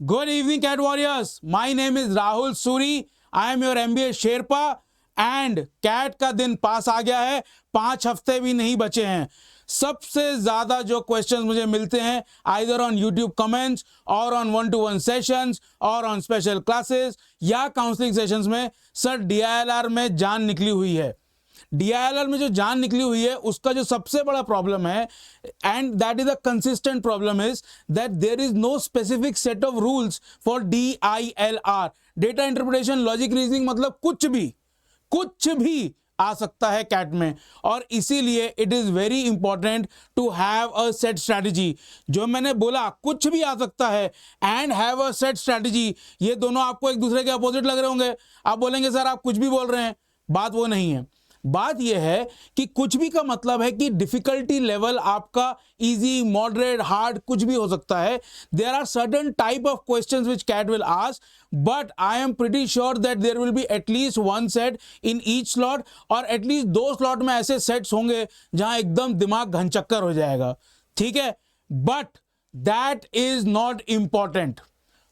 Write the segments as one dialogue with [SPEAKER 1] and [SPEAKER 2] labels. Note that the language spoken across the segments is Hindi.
[SPEAKER 1] Good evening, Cat Warriors. My name is Rahul Suri. I am your MBA sherpa and CAT का दिन पास आ गया है, 5 हफ्ते भी नहीं बचे हैं। सबसे ज्यादा जो क्वेश्चंस मुझे मिलते हैं आइदर ऑन यूट्यूब कमेंट्स और ऑन 1-to-1 सेशंस और ऑन स्पेशल क्लासेस या काउंसलिंग सेशंस में, सर DILR में जान निकली हुई है। DILR में जो जान निकली हुई है उसका जो सबसे बड़ा प्रॉब्लम है, and that is a consistent problem, is that there is no specific set of rules for DILR, data interpretation logic reasoning. मतलब कुछ भी आ सकता है कैट में, और इसीलिए it is very important to have a set strategy. जो मैंने बोला कुछ भी आ सकता है and have a set strategy, ये दोनों आपको एक दूसरे के अपोजिट लग रहे होंगे। आप बोलेंगे सर आप कुछ भी बोल रहे हैं, बात वो नहीं है। बात यह है कि कुछ भी का मतलब है कि डिफिकल्टी लेवल आपका इजी, मॉडरेट, हार्ड कुछ भी हो सकता है। There are certain type of questions which CAT will ask, but I am pretty sure that there will be at least 1 set in each slot, और एटलीस्ट 2 स्लॉट में ऐसे सेट्स होंगे जहां एकदम दिमाग घनचक्कर हो जाएगा। ठीक है, but that is not important.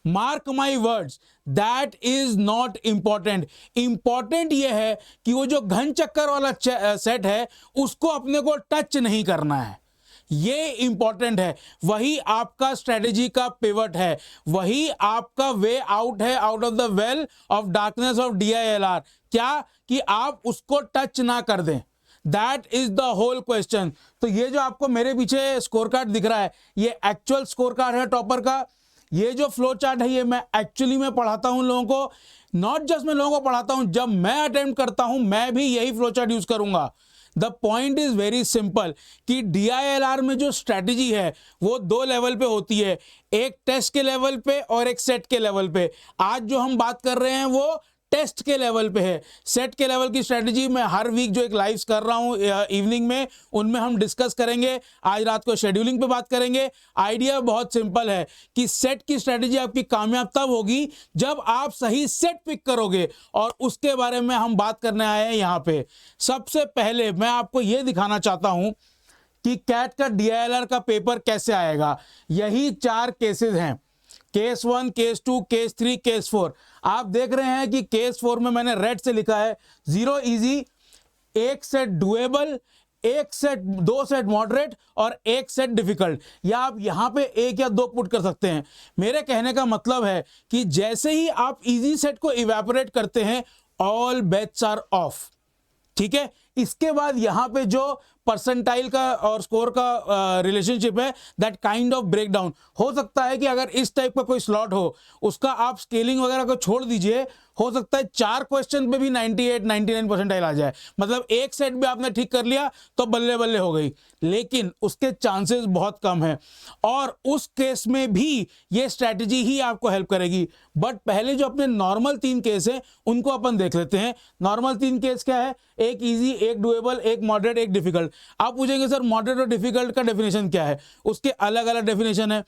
[SPEAKER 1] Mark my words, that is not important. Important यह है कि वो जो घन चक्कर वाला सेट है उसको अपने को टच नहीं करना है, ये इंपॉर्टेंट है। वही आपका स्ट्रेटेजी का पिवट है, वही आपका वे आउट है out of the well of darkness of DILR। क्या कि आप उसको टच ना कर दें, that is the whole question. तो ये जो आपको मेरे पीछे स्कोर कार्ड दिख रहा है, ये एक्चुअल स्कोर कार्ड है टॉपर का। ये जो फ्लो चार्ट है ये मैं एक्चुअली में पढ़ाता हूं लोगों को, नॉट जस्ट मैं लोगों को पढ़ाता हूं, जब मैं अटेम्प्ट करता हूं मैं भी यही फ्लो चार्ट यूज करूंगा। The point is very simple कि DILR में जो स्ट्रैटेजी है वो 2 लेवल पे होती है, एक टेस्ट के लेवल पे और एक सेट के लेवल पे। आज जो हम बात कर रहे हैं वो टेस्ट के लेवल पे है। सेट के लेवल की स्ट्रेटजी मैं हर वीक जो एक लाइव्स कर रहा हूं इवनिंग में, उनमें हम डिस्कस करेंगे। आज रात को शेड्यूलिंग पे बात करेंगे। आइडिया बहुत सिंपल है कि सेट की स्ट्रेटजी आपकी कामयाब तब होगी जब आप सही सेट पिक करोगे, और उसके बारे में हम बात करने आए हैं यहाँ पे। सबसे पहले मैं आपको ये दिखाना चाहता हूं कि कैट का DILR का पेपर कैसे आएगा। यही 4 केसेस हैं, केस 1, केस 2, केस 3, केस 4। आप देख रहे हैं कि केस 4 में मैंने रेड से लिखा है 0 easy, 1 set doable, 1 set 2 set moderate और 1 सेट डिफिकल्ट, या आप यहां पे 1 या 2 पुट कर सकते हैं। मेरे कहने का मतलब है कि जैसे ही आप इजी सेट को इवेपोरेट करते हैं, ऑल बेट्स आर ऑफ। ठीक है, इसके बाद यहां पे जो परसेंटाइल का और स्कोर का रिलेशनशिप है, दैट काइंड ऑफ ब्रेकडाउन हो सकता है कि अगर इस टाइप का कोई स्लॉट हो, उसका आप स्केलिंग वगैरह को छोड़ दीजिए, हो सकता है 4 क्वेश्चन पे भी 98-99 परसेंटाइल आ जाए। मतलब एक सेट भी आपने ठीक कर लिया तो बल्ले बल्ले हो गई, लेकिन उसके चांसेस बहुत कम है, और उस केस में भी ये स्ट्रैटेजी ही आपको हेल्प करेगी। बट पहले जो अपने नॉर्मल 3 केस हैं उनको अपन देख लेते हैं। नॉर्मल 3 केस क्या है? एक इजी, एक डुएबल, एक मॉडरेट, एक डिफिकल्ट। आप पूछेंगे सर मॉडरेट और डिफिकल्ट का डेफिनेशन क्या है? उसके अलग अलग डेफिनेशन है।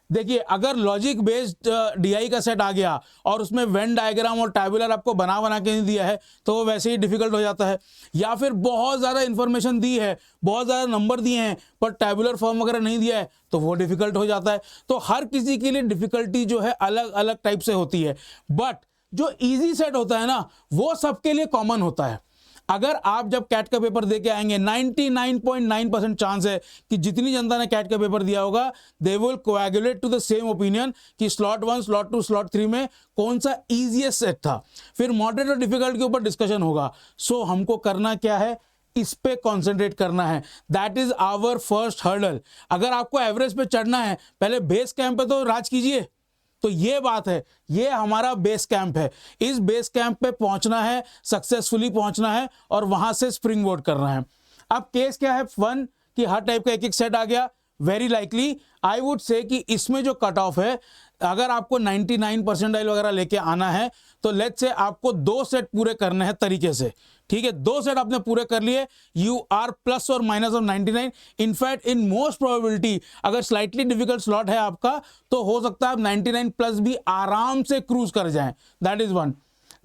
[SPEAKER 1] देखिए, अगर लॉजिक बेस्ड DI का सेट आ गया और उसमें वेन डायग्राम और टैबुलर आपको बना के नहीं दिया है तो वो वैसे ही डिफिकल्ट हो जाता है। या फिर बहुत ज़्यादा इन्फॉर्मेशन दी है, बहुत ज़्यादा नंबर दिए हैं पर टैबुलर फॉर्म वगैरह नहीं दिया है तो वो डिफिकल्ट हो जाता है। तो हर किसी के लिए डिफिकल्टी जो है अलग अलग टाइप से होती है, बट जो ईजी सेट होता है ना वो सबके लिए कॉमन होता है। अगर आप जब कैट का पेपर दे के आएंगे, 99.9% चांस है कि जितनी जनता ने कैट का पेपर दिया होगा, they will coagulate to the same opinion कि स्लॉट 1, स्लॉट 2, स्लॉट 3 में कौन सा इजीएस्ट सेट था। फिर मॉडरेट और डिफिकल्ट के ऊपर डिस्कशन होगा। सो हमको करना क्या है? इस पे कॉन्सेंट्रेट करना है। That is our first hurdle. अगर आपको एवरेज पे चढ़ना है, पहले बेस कैंप पे तो राज कीजिए। तो ये बात है, ये हमारा बेस कैंप है। इस बेस कैंप पे पहुंचना है, सक्सेसफुली पहुंचना है, और वहां से स्प्रिंग बोर्ड करना है। अब केस क्या है? 1 कि हर टाइप का एक एक सेट आ गया। वेरी लाइकली आई वुड से कि इसमें जो कट ऑफ है, अगर आपको 99 परसेंटाइल वगैरह लेके आना है तो लेट्स से आपको 2 सेट पूरे करने हैं तरीके से। ठीक है, 2 सेट आपने पूरे कर लिए, यू आर प्लस और minus of 99। In fact in most probability अगर स्लाइटली डिफिकल्ट स्लॉट है आपका तो हो सकता है आप 99 प्लस भी आराम से क्रूज कर जाएं। That is 1।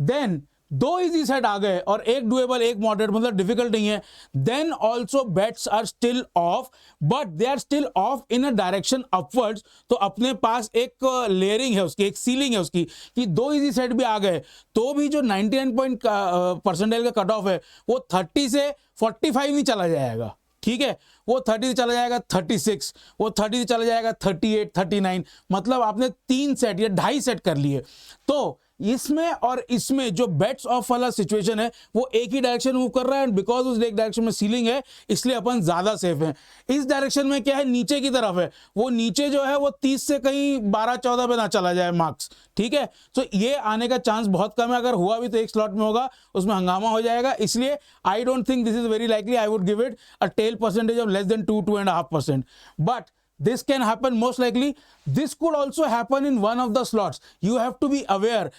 [SPEAKER 1] देन दो इजी सेट आ गए और एक डुएबल एक मॉडरेट, मतलब डिफिकल्ट नहीं है, then also bets are still off, but they are still off in a direction upwards. तो अपने पास एक लेयरिंग है उसकी, एक सीलिंग है उसकी, कि दो इजी सेट भी आ गए तो भी जो 99 पॉइंट परसेंटाइल का कट ऑफ है वो 30 से 45 नहीं चला जाएगा, ठीक है, वो 30 से चला जाएगा 36, वो 30 से चला जाएगा 38, 39, मतलब आपने 3 सेट या 2.5 सेट कर लिए। तो इसमें और इसमें जो बेट्स ऑफ वाला सिचुएशन है वो एक ही डायरेक्शन मूव कर रहा है, एंड बिकॉज उस एक डायरेक्शन में सीलिंग है इसलिए अपन ज्यादा सेफ हैं। इस डायरेक्शन में क्या है, नीचे की तरफ है, वो नीचे जो है वो 30 से कहीं 12-14 पे ना चला जाए मार्क्स, ठीक है। तो ये आने का चांस बहुत कम है, अगर हुआ भी तो एक स्लॉट में होगा, उसमें हंगामा हो जाएगा, इसलिए I don't think this is very likely. I would give it a tail percentage of less than 2-2.5%, but this can happen most likely. This could also happen in one of the slots. You have to be aware,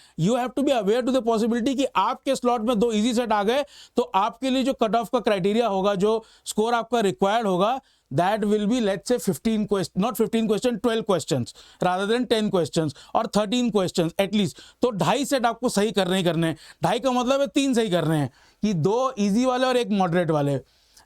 [SPEAKER 1] to the possibility कि आपके स्लॉट में दो इजी सेट आ गए तो आपके लिए जो कट ऑफ का क्राइटेरिया होगा, जो स्कोर आपका रिक्वायर्ड होगा, that will be let's say 15 questions, not 15 questions, 12 questions rather than 10 questions or 13 questions at least। तो 2.5 सेट आपको सही करने ही करने हैं। 2.5 का मतलब है 3 सही करने हैं, कि 2 इजी वाले और एक मॉडरेट वाले।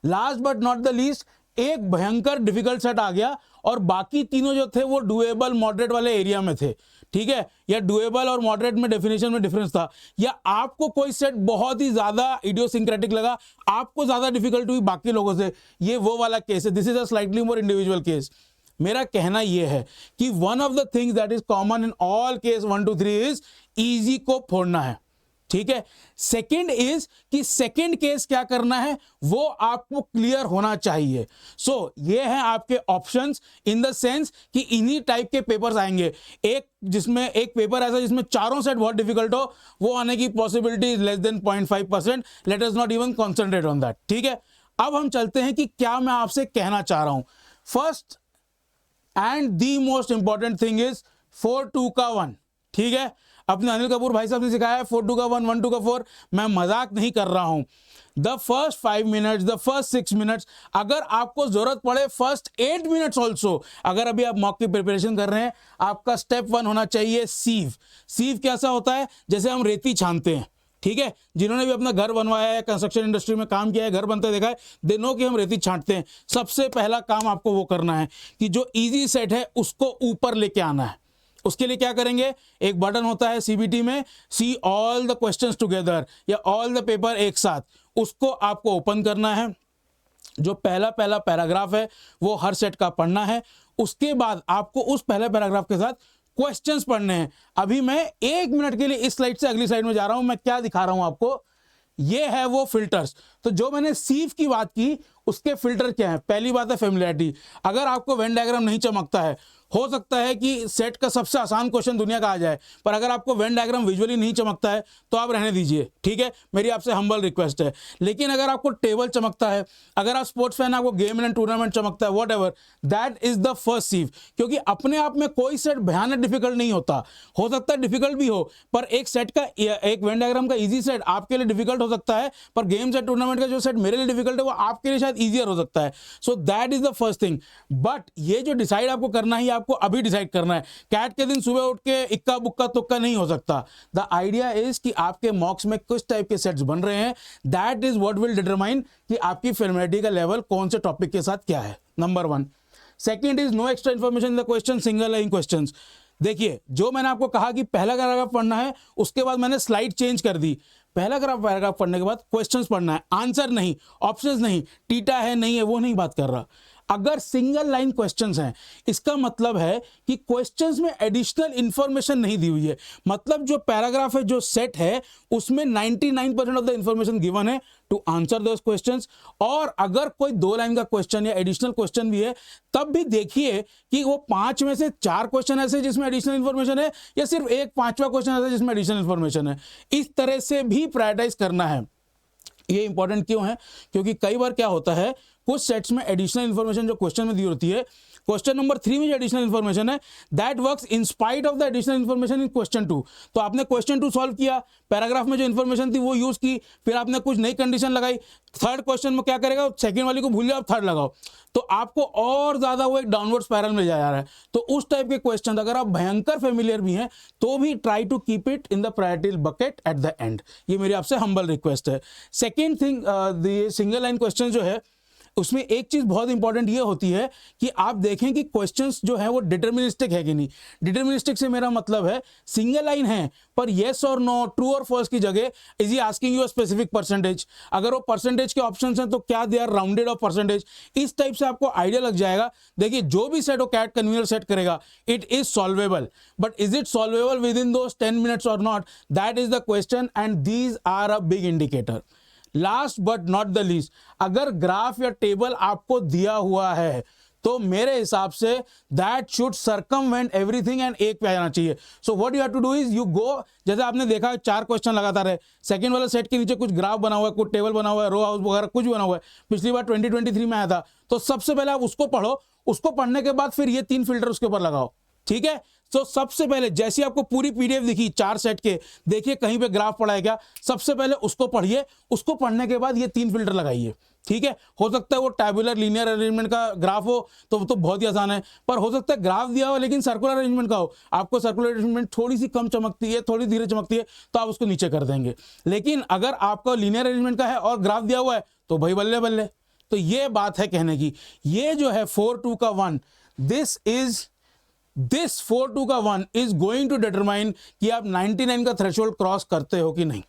[SPEAKER 1] Last but not the least, एक भयंकर डिफिकल्ट सेट आ गया और बाकी तीनों जो थे वो डुएबल मॉडरेट वाले एरिया में थे, ठीक है, या डुएबल और मॉडरेट में डेफिनेशन में डिफरेंस था, या आपको कोई सेट बहुत ही ज्यादा इडियोसिंक्रेटिक लगा, आपको ज्यादा डिफिकल्ट हुई बाकी लोगों से, ये वो वाला केस है। This is a slightly more individual case. मेरा कहना यह है कि one of the things that is common in all case 1 to 3 is easy को फोड़ना है, ठीक है। सेकंड इज कि सेकंड केस क्या करना है वो आपको क्लियर होना चाहिए। सो ये है आपके ऑप्शंस, इन द सेंस कि इन्हीं टाइप के पेपर्स आएंगे। एक जिसमें एक पेपर ऐसा जिसमें चारों सेट बहुत डिफिकल्ट हो, वो आने की possibility is less than 0.5%। Let us not even concentrate on that, ठीक है। अब हम चलते हैं कि क्या मैं आपसे कहना चाह रहा हूं। First and the most important thing is 4-2 का 1, ठीक है। अपने अनिल कपूर भाई साहब ने सिखाया है 4-2 का 1, 1-2 का 4। मैं मजाक नहीं कर रहा हूं। The first 5 minutes, the first 6 minutes, अगर आपको जरूरत पड़े फर्स्ट 8 मिनट्स ऑल्सो, अगर अभी आप मॉक की प्रिपरेशन कर रहे हैं, आपका स्टेप 1 होना चाहिए सीव। सीव कैसा होता है, जैसे हम रेती छानते हैं, ठीक है। जिन्होंने भी अपना घर बनवाया है, कंस्ट्रक्शन इंडस्ट्री में काम किया है, घर बनते देखा है, दे नो कि हम रेती छांटते हैं। सबसे पहला काम आपको वो करना है कि जो इजी सेट है उसको ऊपर लेके आना है। उसके लिए क्या करेंगे, एक बटन होता है सीबीटी में, see all the questions together या ऑल द पेपर एक साथ, उसको आपको ओपन करना है। जो पहला पैराग्राफ है वो हर सेट का पढ़ना है। उसके बाद आपको उस पहले पैराग्राफ के साथ क्वेश्चंस पढ़ने हैं। अभी मैं 1 मिनट के लिए इस स्लाइड से अगली स्लाइड में जा रहा हूं। मैं क्या दिखा रहा हूं आपको, ये है वो फिल्टर्स। तो जो मैंने सीव की बात की उसके फिल्टर क्या है, पहली बात है फेमिलियरिटी। अगर आपको वेन डायग्राम नहीं चमकता है, हो सकता है कि सेट का सबसे आसान क्वेश्चन दुनिया का आ जाए, पर अगर आपको वेन डायग्राम विजुअली नहीं चमकता है तो आप रहने दीजिए, ठीक है। मेरी आपसे हम्बल रिक्वेस्ट है। लेकिन अगर आपको टेबल चमकता है, अगर आप स्पोर्ट्स फैन, आपको गेम एंड टूर्नामेंट चमकता है, whatever, that is the first sieve. क्योंकि अपने आप में कोई सेट भयानक डिफिकल्ट नहीं होता, हो सकता है डिफिकल्ट भी हो, पर एक सेट का, एक वेन डायग्राम का इजी सेट आपके लिए डिफिकल्ट हो सकता है, पर गेम्स एंड टूर्नामेंट का जो सेट मेरे लिए डिफिकल्ट है वो आपके लिए शायद ईजियर हो सकता है। So that is the first thing. But ये जो डिसाइड आपको करना है, आपको अभी डिसाइड करना है। कैट के दिन सुबह उठ के इक्का बुक्का तुक्का नहीं हो सकता। द आइडिया इज कि आपके मॉक्स में किस टाइप के सेट्स बन रहे हैं, that is what will determine कि आपकी फेमिलियरिटी का लेवल कौन से टॉपिक के साथ क्या है, number 1। Second is no extra information in the question, single line question. देखिए, जो मैंने आपको कहा कि पहला पैराग्राफ पढ़ना है, उसके बाद मैंने स्लाइड चेंज कर दी। पहला पैराग्राफ पढ़ने के बाद क्वेश्चंस पढ़ना है, आंसर नहीं, ऑप्शंस नहीं, टीटा है नहीं है वो नहीं बात कर रहा। अगर सिंगल लाइन क्वेश्चंस हैं, इसका मतलब है कि क्वेश्चंस में एडिशनल इंफॉर्मेशन नहीं दी हुई है। मतलब जो पैराग्राफ है, जो सेट है, उसमें 99% ऑफ द इंफॉर्मेशन गिवन है टू आंसर दोस क्वेश्चंस। और अगर कोई 2 लाइन का क्वेश्चन या एडिशनल क्वेश्चन भी है, तब भी देखिए कि वो 5 में से 4 क्वेश्चन ऐसे जिसमें एडिशनल इंफॉर्मेशन है, या सिर्फ एक 5वां क्वेश्चन ऐसा जिसमें एडिशनल इंफॉर्मेशन है। इस तरह से भी प्रायोरिटाइज करना है। ये इंपॉर्टेंट क्यों है, क्योंकि कई बार क्या होता है, कुछ सेट्स में एडिशनल इंफॉर्मेशन जो क्वेश्चन में दी होती है क्वेश्चन नंबर 3 में जो एडिशनल इन्फॉर्मेशन है that works in spite of the additional information in question 2। तो आपने क्वेश्चन 2 सॉल्व किया, पैराग्राफ में जो इन्फॉर्मेशन थी वो यूज की, फिर आपने कुछ नई कंडीशन लगाई, थर्ड क्वेश्चन में क्या करेगा, सेकंड वाली को भूल जाओ, थर्ड लगाओ, तो आपको और ज्यादा वो एक डाउनवर्ड स्पाइरल में जा रहा है। तो उस टाइप के क्वेश्चन अगर आप भयंकर फेमिलियर भी हैं तो भी try to keep it in the priority bucket at the end. ये मेरी आपसे हम्बल रिक्वेस्ट है। Second thing, single line question जो है उसमें एक चीज बहुत इंपॉर्टेंट ये होती है कि आप देखें कि क्वेश्चंस जो है वो डिटर्मिनिस्टिक है कि नहीं। डिटर्मिनिस्टिक से मेरा मतलब है सिंगल लाइन है पर येस और नो, ट्रू और फॉल्स की जगह is he asking you a specific percentage. अगर वो परसेंटेज के ऑप्शंस हैं तो क्या they are rounded off percentage. इस टाइप से आपको आइडिया लग जाएगा। देखिए जो भी सेट वो कैट कन्वीनर सेट करेगा it is solvable, but is it solvable within those 10 minutes और not, that is the question and these are a big indicator. Last but not the least, अगर ग्राफ या टेबल आपको दिया हुआ है तो मेरे हिसाब से that should circumvent everything and एक पे आ जाना चाहिए। So what you have to do is you go, जैसे आपने देखा 4 क्वेश्चन लगातार है, सेकंड वाला सेट के नीचे कुछ ग्राफ बना हुआ है, कुछ टेबल बना हुआ है, रो हाउस वगैरह कुछ बना हुआ है, पिछली बार 2023 में आया था। तो सबसे पहले आप उसको पढ़ो, उसको पढ़ने के बाद फिर ये 3 फिल्टर उसके ऊपर लगाओ, ठीक है। तो सबसे पहले जैसी आपको पूरी पीडीएफ दिखी 4 सेट के, देखिए कहीं पे ग्राफ पड़ा है क्या, सबसे पहले उसको पढ़िए, उसको पढ़ने के बाद ये 3 फिल्टर लगाइए, ठीक है। हो सकता है वो टैबुलर लीनियर अरेंजमेंट का ग्राफ हो तो बहुत ही आसान है, पर हो सकता है ग्राफ दिया हो लेकिन सर्कुलर अरेंजमेंट का हो, आपको सर्कुलर अरेंजमेंट थोड़ी सी कम चमकती है, थोड़ी धीरे चमकती है, तो आप उसको नीचे कर देंगे। लेकिन अगर आपका लीनियर अरेंजमेंट का है और ग्राफ दिया हुआ है तो भाई बल्ले बल्ले। तो ये बात है कहने की। ये जो है 4-2 का 1, दिस 4-2 का 1 इज गोइंग टू डिटरमाइन कि आप 99 का थ्रेशोल्ड क्रॉस करते हो कि नहीं।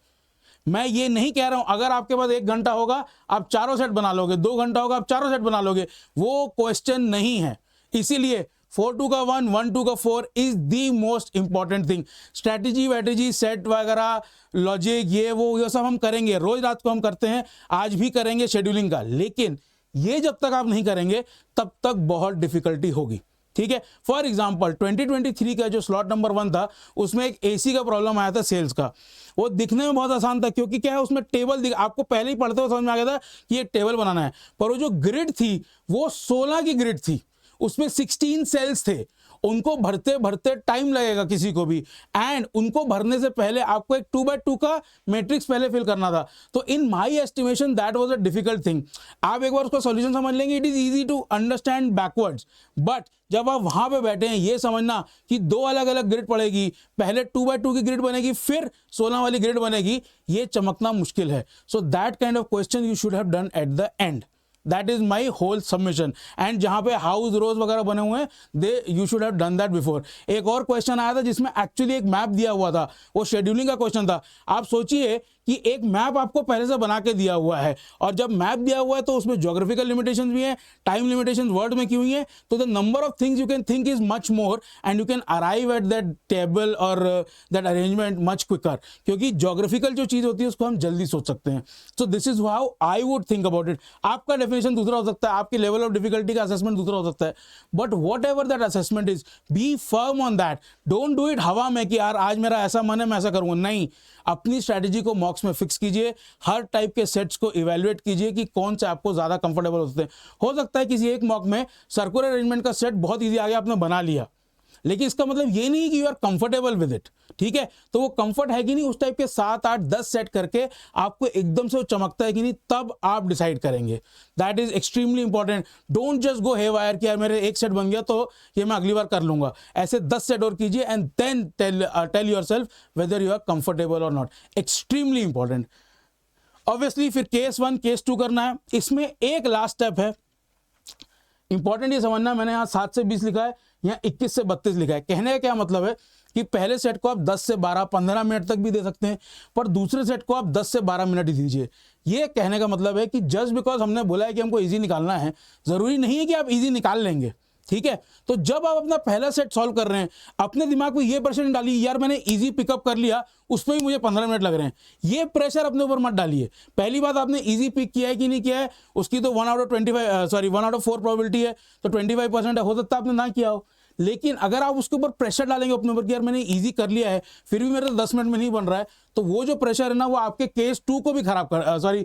[SPEAKER 1] मैं ये नहीं कह रहा हूं अगर आपके पास 1 घंटा होगा आप चारों सेट बना लोगे, 2 घंटा होगा आप चारों सेट बना लोगे, वो क्वेश्चन नहीं है। इसीलिए 4-2 का 1, 1-2 का 4 is the most important thing. Strategy वैटेजी सेट वगैरह लॉजिक ये सब हम करेंगे, रोज रात को हम करते हैं, आज भी करेंगे शेड्यूलिंग का, लेकिन ये जब तक आप नहीं करेंगे तब तक बहुत डिफिकल्टी होगी, ठीक है। फॉर एग्जाम्पल 2023 का जो स्लॉट नंबर 1 था उसमें एक एसी का प्रॉब्लम आया था सेल्स का। वो दिखने में बहुत आसान था क्योंकि क्या है उसमें टेबल आपको पहले ही पढ़ते हुए समझ में आ गया था कि ये टेबल बनाना है, पर वो जो ग्रिड थी वो 16 की ग्रिड थी, उसमें 16 सेल्स थे, उनको भरते भरते टाइम लगेगा किसी को भी, एंड उनको भरने से पहले आपको एक 2x2 का मैट्रिक्स पहले फिल करना था। तो in my estimation that was a difficult thing. आप एक बार उसका सॉल्यूशन समझ लेंगे, it is easy to understand backwards, but जब आप वहां पे बैठे हैं ये समझना कि 2 अलग अलग ग्रिड पड़ेगी, पहले 2x2 की ग्रिड बनेगी फिर 16 वाली ग्रिड बनेगी, ये चमकना मुश्किल है। So that kind of question you should have done at the end. That is my whole submission. And जहां पे हाउस रोज वगैरह बने हुए हैं they you should have done that before. एक और क्वेश्चन आया था जिसमें एक्चुअली एक मैप दिया हुआ था, वो शेड्यूलिंग का क्वेश्चन था। आप सोचिए कि एक मैप आपको पहले से बना के दिया हुआ है, और जब मैप दिया हुआ है तो उसमें ज्योग्राफिकल लिमिटेशंस भी हैं, टाइम लिमिटेशंस वर्ड में की हुई हैं, तो the number of things you can think is much more and you can arrive at that table और दैट अरेंजमेंट मच क्विकर, क्योंकि ज्योग्राफिकल जो चीज होती है उसको हम जल्दी सोच सकते हैं। So this is how I would think about it. आपका डेफिनेशन दूसरा हो सकता है, आपकी लेवल ऑफ डिफिकल्टी का असेसमेंट दूसरा हो सकता है, but whatever that assessment is be firm on that. Don't do it हवा में कि यार आज मेरा ऐसा मन है मैं ऐसा करूंगा, नहीं। अपनी स्ट्रैटेजी को मॉक्स में फिक्स कीजिए, हर टाइप के सेट्स को इवैल्यूएट कीजिए कि कौन से आपको ज्यादा कंफर्टेबल होते हैं। हो सकता है किसी एक मॉक में सर्कुलर अरेंजमेंट का सेट बहुत इजी आ गया, आपने बना लिया, लेकिन इसका मतलब ये नहीं कि you are comfortable with it, ठीक है। तो वो कंफर्ट है कि नहीं, उस टाइप के 7, 8, 10 सेट करके आपको एकदम से वो चमकता है कि नहीं, तब आप डिसाइड करेंगे। That is extremely important. Don't just go haywire कि यार मेरे एक सेट बन गया तो ये मैं अगली बार कर लूंगा। ऐसे 10 सेट और कीजिए and then tell yourself whether you are comfortable और नॉट। Extremely important. ऑब्वियसली फिर केस 1 केस 2 करना है। इसमें एक लास्ट स्टेप है इंपॉर्टेंट, ये समझना, मैंने यहाँ 7 से 20 लिखा है, यहाँ 21 से 32 लिखा है। कहने का क्या मतलब है कि पहले सेट को आप 10 से 12, 15 मिनट तक भी दे सकते हैं, पर दूसरे सेट को आप 10 से 12 मिनट ही दीजिए। ये कहने का मतलब है कि जस्ट बिकॉज हमने बोला है कि हमको इजी निकालना है, जरूरी नहीं है कि आप इजी निकाल लेंगे, ठीक है। तो जब आप अपना पहला सेट सॉल्व कर रहे हैं, अपने दिमाग में ये प्रेशर डालिए यार मैंने इजी पिकअप कर लिया, उस पर भी मुझे 15 मिनट लग रहे हैं, ये प्रेशर अपने ऊपर मत डालिए। पहली बात, आपने इजी पिक किया है कि नहीं किया है, उसकी तो 1 out of 4 प्रोबेबिलिटी है, तो 25% है, हो सकता है आपने ना किया हो। लेकिन अगर आप उसके ऊपर प्रेशर डालेंगे अपने ऊपर कि यार मैंने इजी कर लिया है फिर भी मेरे 10 मिनट में नहीं बन रहा है, तो वो जो प्रेशर है ना वो आपके केस 2 को भी खराब कर सॉरी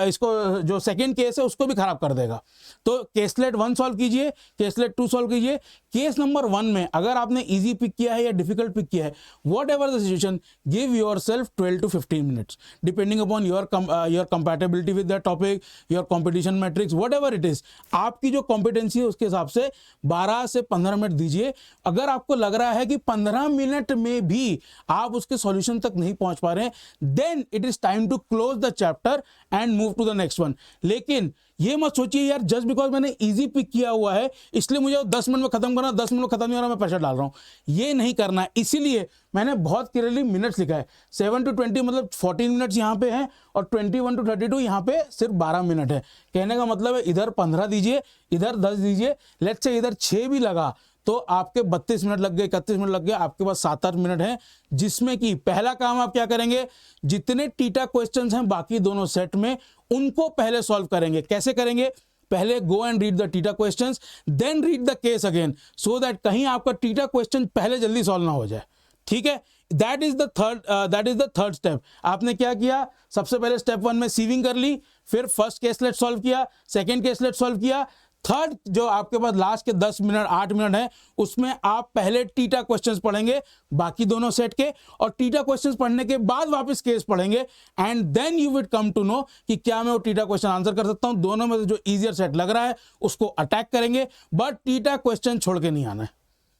[SPEAKER 1] इसको जो सेकंड केस है उसको भी खराब कर देगा। तो केसलेट 1 सॉल्व कीजिए, केसलेट 2 सॉल्व कीजिए। केस नंबर 1 में अगर आपने इजी पिक किया है या डिफिकल्ट पिक किया है, what ever the situation, give your self 12 to 15 minutes depending upon your compatibility with the topic, your competition matrix, what ever it is. आपकी जो कॉम्पिटेंसी है उसके हिसाब से 12 से 15 मिनट दीजिए। अगर आपको लग रहा है कि 15 मिनट में भी आप उसके सॉल्यूशन तक नहीं पहुंच पा रहे हैं, then it is time to close the chapter and move to the next one. लेकिन ये मत सोचिए यार जस्ट बिकॉज मैंने इजी पिक किया हुआ है इसलिए मुझे 10 मिनट में खत्म करना, 10 मिनट में खत्म नहीं हो रहा मैं प्रेशर डाल रहा हूं। ये नहीं करना है, इसीलिए मैंने बहुत क्लियरली मिनट्स लिखा है। 7 to 20 मतलब 14 मिनट्स यहाँ पे हैं और 21 to 32 यहाँ पे सिर्फ 12 मिनट है। कहने का मतलब है इधर 15 दीजिए, इधर 10 दीजिए, लेट्स से इधर 6 भी लगा तो आपके 32 मिनट लग गए, 31 मिनट लग गए, आपके पास 7-8 मिनट हैं, जिसमें कि पहला काम आप क्या करेंगे, जितने टीटा क्वेश्चंस हैं बाकी दोनों सेट में उनको पहले सॉल्व करेंगे। कैसे करेंगे, पहले go and read the TITA questions, then read the case again, so that कहीं आपका टीटा क्वेश्चन पहले जल्दी सॉल्व ना हो जाए। ठीक है, that is the third step. आपने क्या किया, सबसे पहले स्टेप 1 में सीविंग कर ली, फिर फर्स्ट केसलेट सॉल्व किया, सेकंड केसलेट सॉल्व किया, थर्ड जो आपके पास लास्ट के 10 मिनट 8 मिनट है उसमें आप पहले टीटा क्वेश्चंस पढ़ेंगे बाकी दोनों सेट के, और टीटा क्वेश्चंस पढ़ने के बाद वापस केस पढ़ेंगे and then you will come to know कि क्या मैं वो टीटा क्वेश्चन आंसर कर सकता हूं। दोनों में से जो इजियर सेट लग रहा है उसको अटैक करेंगे, बट टीटा क्वेश्चन छोड़ के नहीं आना है।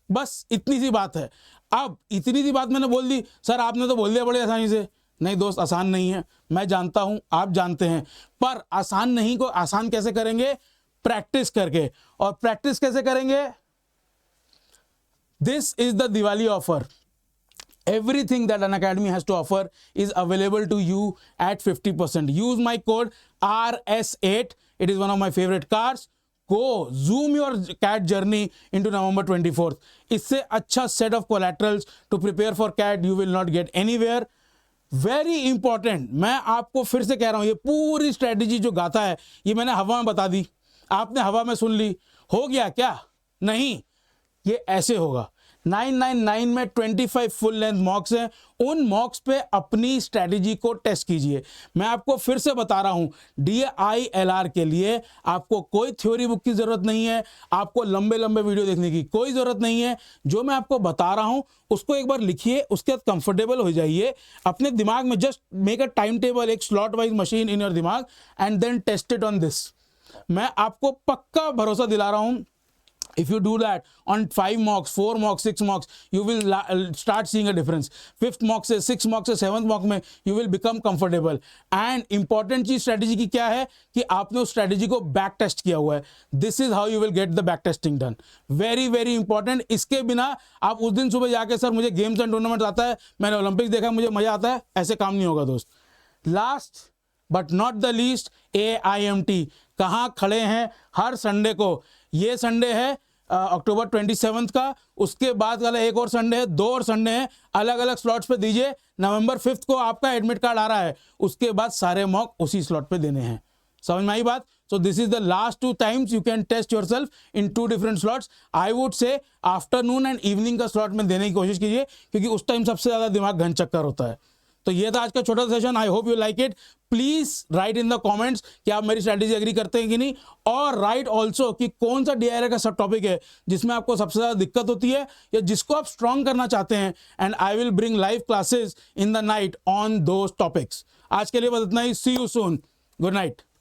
[SPEAKER 1] बस इतनी सी बात है। अब इतनी सी बात मैंने बोल दी, सर आपने तो बोल दिया बड़े आसानी से। नहीं दोस्त, आसान नहीं है, मैं जानता हूं, आप जानते हैं, पर आसान नहीं को आसान कैसे करेंगे, प्रैक्टिस करके। और प्रैक्टिस कैसे करेंगे, this is the Diwali offer. Everything that Unacademy has to offer is available to you at 50%. Use my code RS8. It is one of my favorite cars. Go zoom your CAT journey into November 24th. इससे अच्छा set of collaterals to prepare for CAT you will not get anywhere. Very important, मैं आपको फिर से कह रहा हूं, ये पूरी स्ट्रेटेजी जो गाथा है ये मैंने हवा में बता दी, आपने हवा में सुन ली, हो गया क्या, नहीं, ये ऐसे होगा। 999 में 25 फुल लेंथ मॉक्स हैं, उन मॉक्स पे अपनी स्ट्रेटेजी को टेस्ट कीजिए। मैं आपको फिर से बता रहा हूं, DILR के लिए आपको कोई थ्योरी बुक की जरूरत नहीं है, आपको लंबे लंबे वीडियो देखने की कोई जरूरत नहीं है। जो मैं आपको बता रहा हूं उसको एक बार लिखिए, उसके बाद कंफर्टेबल हो जाइए अपने दिमाग में, just make a time table, एक slot wise machine in your दिमाग and then test it on this. मैं आपको पक्का भरोसा दिला रहा हूं, if you do that on 5 mocks, 4 mocks, 6 mocks, you will start seeing a difference. 5th mock से 6th mock से 7th mock में you will become comfortable. And important चीज स्ट्रेटेजी की क्या है कि आपने उस स्ट्रेटेजी को बैक टेस्ट किया हुआ है। This is how you will get the back testing done. Very very important. इसके बिना आप उस दिन सुबह जाके सर मुझे गेम्स एंड टूर्नामेंट आता है, मैंने ओलंपिक्स देखा, मुझे मजा आता है, ऐसे काम नहीं होगा दोस्त। Last but not the least, AIMT कहाँ खड़े हैं हर संडे को। ये संडे है अक्टूबर 27 का, उसके बाद वाला एक और संडे है, 2 और संडे हैं, अलग अलग स्लॉट्स पे दीजिए। नवंबर 5 को आपका एडमिट कार्ड आ रहा है, उसके बाद सारे मॉक उसी स्लॉट पे देने हैं। समझ में आई बात? So this is the last 2 times you can test yourself in 2 different slots. I would say afternoon and evening का स्लॉट में देने की कोशिश कीजिए, क्योंकि उस टाइम सबसे ज्यादा दिमाग घन चक्कर होता है। तो ये था आज का छोटा session, I hope you like it. Please right in the comments कि आप मेरी स्ट्रेटेजी एग्री करते हैं कि नहीं, और राइट ऑल्सो कि कौन सा DILR का सब टॉपिक है जिसमें आपको सबसे ज्यादा दिक्कत होती है या जिसको आप स्ट्रॉन्ग करना चाहते हैं, and I will bring live classes in the night on those topics. आज के लिए बस इतना ही, सी यू सून, गुड नाइट।